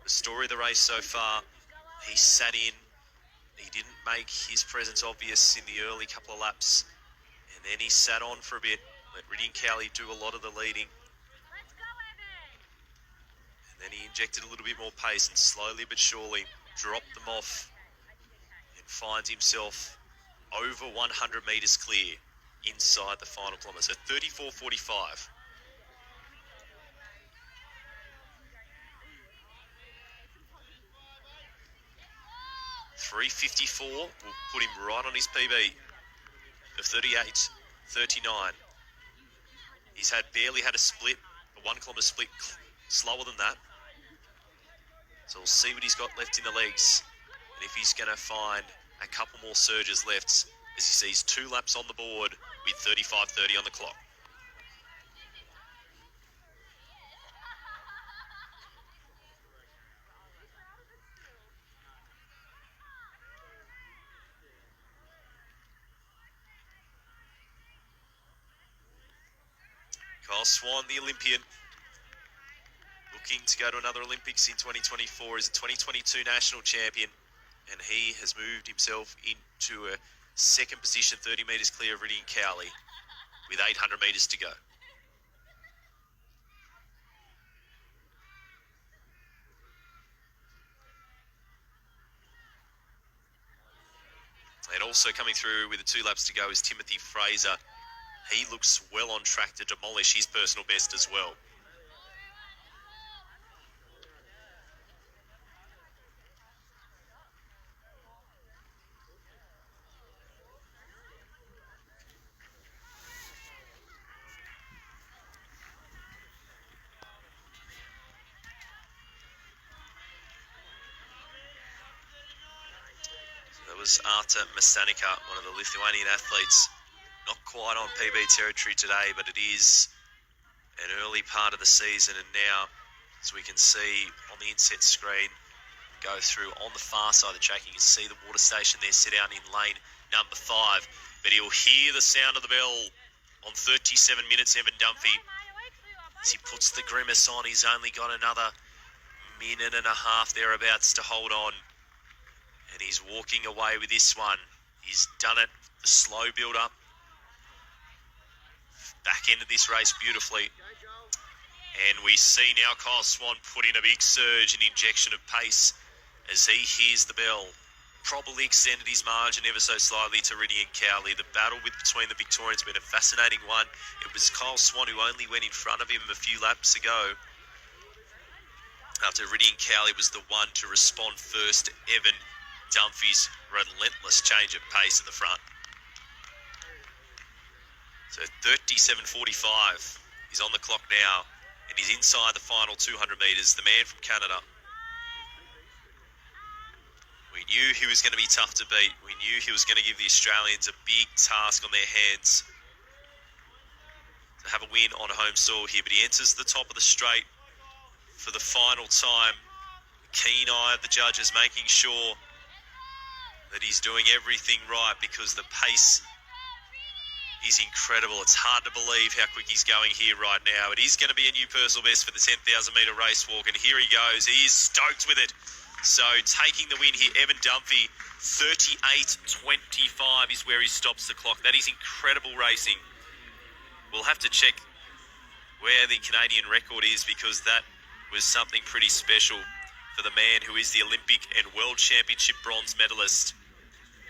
the story of the race so far. He sat in. He didn't make his presence obvious in the early couple of laps. And then he sat on for a bit. Let Riddy and Cowley do a lot of the leading. And then he injected a little bit more pace and slowly but surely dropped them off and finds himself over 100 metres clear inside the final kilometre. So 34.45. .354 will put him right on his PB of 38.39. He's barely had a split, a 1 kilometre split slower than that. So we'll see what he's got left in the legs and if he's going to find a couple more surges left as he sees 2 laps on the board with 35.30 on the clock. Kyle Swan, the Olympian, looking to go to another Olympics in 2024, is a 2022 national champion, and he has moved himself into a second position, 30 metres clear of Riddy and Cowley, with 800 metres to go. And also coming through with the 2 laps to go is Timothy Fraser. He looks well on track to demolish his personal best as well. That was Arta Masanika, one of the Lithuanian athletes. Not quite on PB territory today, but it is an early part of the season. And now, as we can see on the inset screen, go through on the far side of the track, you can see the water station there set out in lane number 5. But he'll hear the sound of the bell on 37 minutes, Evan Dunfee. As he puts the grimace on, he's only got another minute and a half thereabouts to hold on. And he's walking away with this one. He's done it, the slow build-up. Back end of this race beautifully. And we see now Kyle Swan put in a big surge and injection of pace as he hears the bell. Probably extended his margin ever so slightly to Riddy and Cowley. The battle between the Victorians has been a fascinating one. It was Kyle Swan who only went in front of him a few laps ago, after Riddy and Cowley was the one to respond first to Evan Dunphy's relentless change of pace at the front. So 37.45 is on the clock now, and he's inside the final 200 metres. The man from Canada. We knew he was going to be tough to beat. We knew he was going to give the Australians a big task on their hands to have a win on home soil here. But he enters the top of the straight for the final time. Keen eye of the judges, making sure that he's doing everything right, because the pace is incredible. It's hard to believe how quick he's going here right now. It is going to be a new personal best for the 10,000 metre race walk, and here he goes. He is stoked with it. So taking the win here, Evan Dunfee, 38.25 is where he stops the clock. That is incredible racing. We'll have to check where the Canadian record is, because that was something pretty special for the man who is the Olympic and World Championship bronze medalist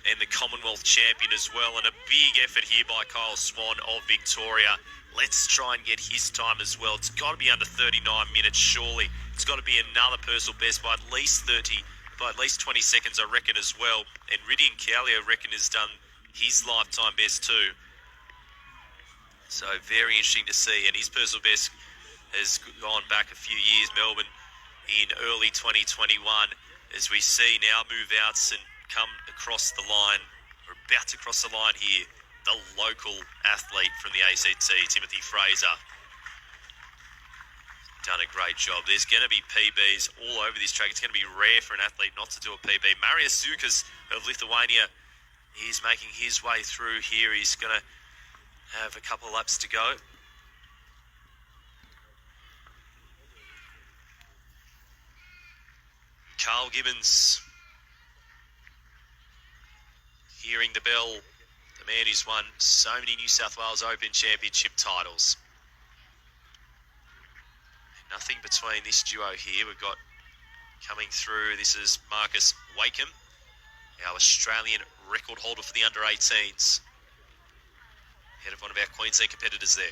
and the Commonwealth champion as well. And a big effort here by Kyle Swan of Victoria. Let's try and get his time as well. It's got to be under 39 minutes, surely. It's got to be another personal best by at least 20 seconds, I reckon, as well. And Riddy and Cowley, I reckon, has done his lifetime best too. So very interesting to see. And his personal best has gone back a few years, Melbourne, in early 2021, as we see now move outs and come across the line. We're about to cross the line here. The local athlete from the ACT, Timothy Fraser. Done a great job. There's going to be PBs all over this track. It's going to be rare for an athlete not to do a PB. Marius Zukas of Lithuania is making his way through here. He's going to have a couple of laps to go. Carl Gibbons, hearing the bell, the man who's won so many New South Wales Open Championship titles. Nothing between this duo here. We've got coming through, this is Marcus Wakeham, our Australian record holder for the under-18s. Head of one of our Queensland competitors there.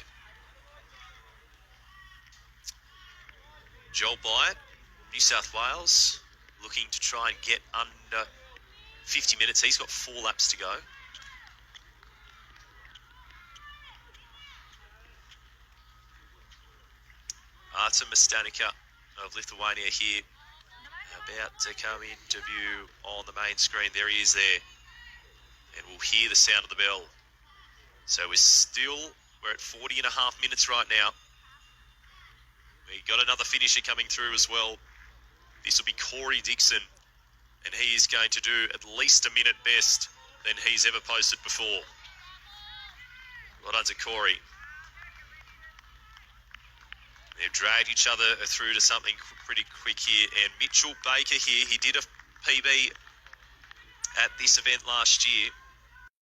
Joel Byatt, New South Wales, looking to try and get under 50 minutes. He's got 4 laps to go. Artem Mastanica of Lithuania here, about to come into view on the main screen. There he is there. And we'll hear the sound of the bell. So we're at 40 and a half minutes right now. We got another finisher coming through as well. This will be Corey Dixon, and he is going to do at least a minute best than he's ever posted before. Well done to Corey. They've dragged each other through to something pretty quick here. And Mitchell Baker here, he did a PB at this event last year.